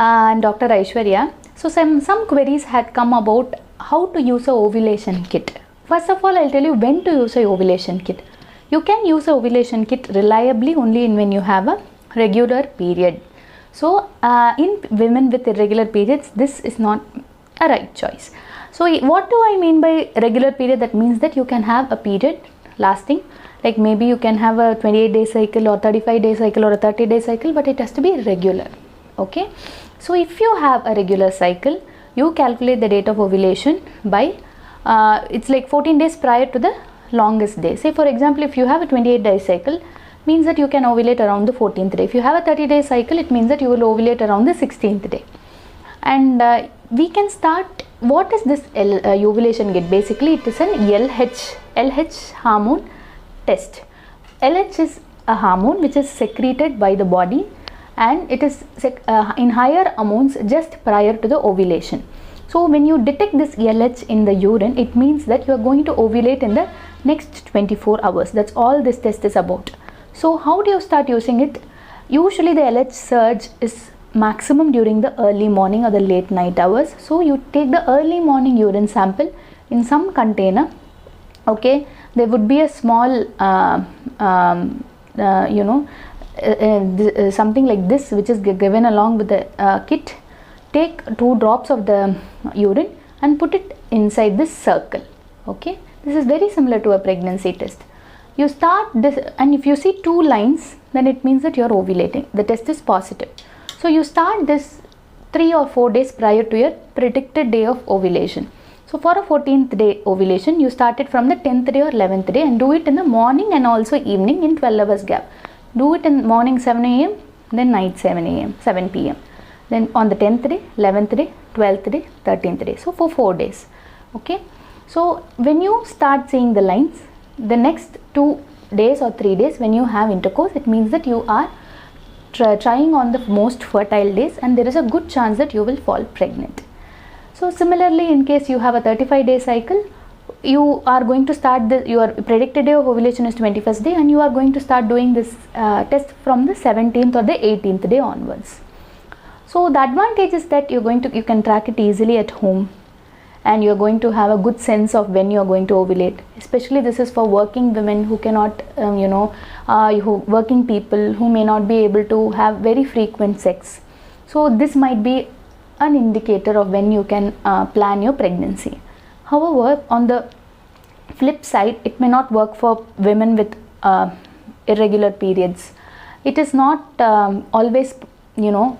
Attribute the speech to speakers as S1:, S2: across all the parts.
S1: I'm Dr. Aishwarya. So some queries had come about how to use a ovulation kit. First of all, I'll tell you when to use a ovulation kit. You can use a ovulation kit reliably only when you have a regular period. So in women with irregular periods, this is not a right choice. So what do I mean by regular period? That means that you can have a period lasting, like maybe you can have a 28-day cycle or 35-day cycle or a 30-day cycle, but it has to be regular. Okay, so if you have a regular cycle, you calculate the date of ovulation by it's like 14 days prior to the longest day. Say for example, if you have a 28-day cycle, means that you can ovulate around the 14th day. If you have a 30-day cycle, it means that you will ovulate around the 16th day. And we can start. What is this ovulation kit? Basically, it is an LH hormone test. LH is a hormone which is secreted by the body, and it is in higher amounts just prior to the ovulation. So when you detect this LH in the urine, it means that you are going to ovulate in the next 24 hours. That's all this test is about. So how do you start using it? Usually the LH surge is maximum during the early morning or the late night hours. So you take the early morning urine sample in some container. Okay, there would be a small something like this which is given along with the kit. Take 2 drops of the urine and put it inside this circle. Okay, this is very similar to a pregnancy test. You start this, and if you see 2 lines, then it means that you are ovulating. The test is positive. So you start this 3 or 4 days prior to your predicted day of ovulation. So for a 14th day ovulation, you start it from the 10th day or 11th day and do it in the morning and also evening in 12 hours gap. Do it in morning 7 a.m. then night 7 p.m. Then on the 10th day, 11th day, 12th day, 13th day. So for 4 days. Okay. So when you start seeing the lines, the next 2 days or 3 days when you have intercourse, it means that you are trying on the most fertile days, and there is a good chance that you will fall pregnant. So similarly, in case you have a 35-day cycle, you are going to start your predicted day of ovulation is 21st day, and you are going to start doing this test from the 17th or the 18th day onwards. So the advantage is that you can track it easily at home, and you are going to have a good sense of when you are going to ovulate. Especially this is for working women who cannot, working people who may not be able to have very frequent sex. So this might be an indicator of when you can plan your pregnancy. However, on the flip side, it may not work for women with irregular periods. It is not always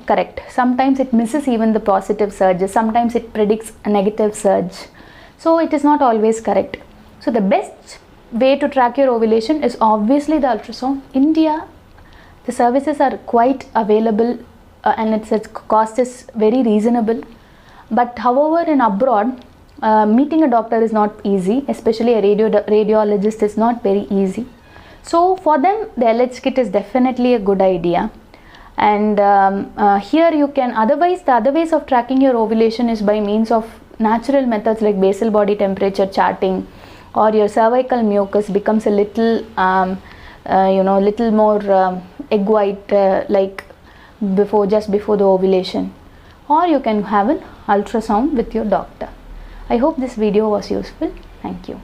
S1: correct. Sometimes it misses even the positive surges. Sometimes it predicts a negative surge. So it is not always correct. So the best way to track your ovulation is obviously the ultrasound. India, the services are quite available and its cost is very reasonable. But however, in abroad, meeting a doctor is not easy, especially a radiologist is not very easy. So for them, the LH kit is definitely a good idea. And here you can, otherwise the other ways of tracking your ovulation is by means of natural methods like basal body temperature charting, or your cervical mucus becomes a little little more egg white like just before the ovulation, or you can have an ultrasound with your doctor. I hope this video was useful. Thank you.